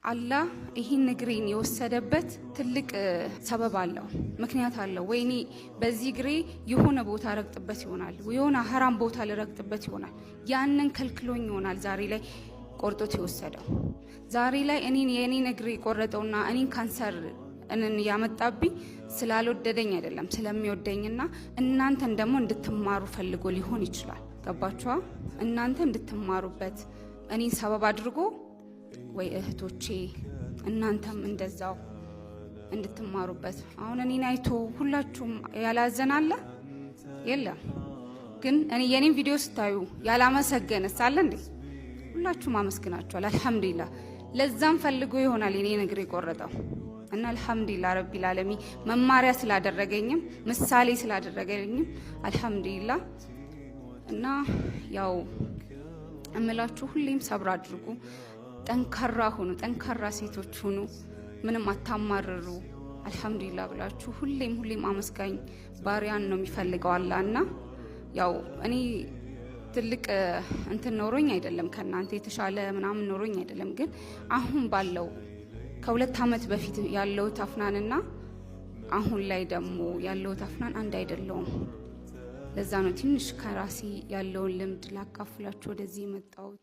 አላህ ይህን እግሬን የወሰደበት ትልቅ ሰበብ አለው፣ ምክንያት አለው። ወይኔ በዚህ እግሬ የሆነ ቦታ ረግጥበት ይሆናል፣ የሆነ ሐራም ቦታ ልረግጥበት ይሆናል። ያንን ከልክሎኝ ይሆናል ዛሬ ላይ ቆርጦት የወሰደው። ዛሬ ላይ የኔን እግሬ ቆረጠውና እኔን ካንሰር ያመጣብኝ ስላልወደደኝ አይደለም፣ ስለሚወደኝና እናንተን ደግሞ እንድትማሩ ፈልጎ ሊሆን ይችላል። ገባችኋ? እናንተ እንድትማሩበት እኔን ሰበብ አድርጎ ወይ እህቶቼ እናንተም እንደዛው እንድትማሩበት። አሁን እኔን አይቶ ሁላችሁም ያላዘናለ የለም፣ ግን እኔ የኔን ቪዲዮ ስታዩ ያላመሰገነስ አለ እንዴ? ሁላችሁም አመስግናችኋል። አልহামዱሊላህ። ለዛም ፈልጎ ይሆናል የኔን እግር የቆረጠው እና አልহামዱሊላህ ረቢል ዓለሚን መማሪያ ስላደረገኝም ምሳሌ ስላደረገኝም አልহামዱሊላህ። እና ያው እምላችሁ ሁሌም ሰብር አድርጉ፣ ጠንካራ ሁኑ፣ ጠንካራ ሴቶች ሁኑ፣ ምንም አታማርሩ። አልহামዱሊላህ ብላችሁ ሁሌም አመስጋኝ ባሪያን ነው የሚፈልገው አላህና ያው እኔ ትልቅ እንትን ኖሮኝ አይደለም፣ ከናንተ የተሻለ ምናምን ኖሮኝ አይደለም። ግን አሁን ባለው ከ2 አመት በፊት ያለው አፍናንና አሁን ላይ ደግሞ ያለው አፍናን አንድ አይደለም። ለዛ ነው ትንሽ ከራሴ ያለውን ልምድ ላካፍላችሁ ወደዚህ የመጣሁት።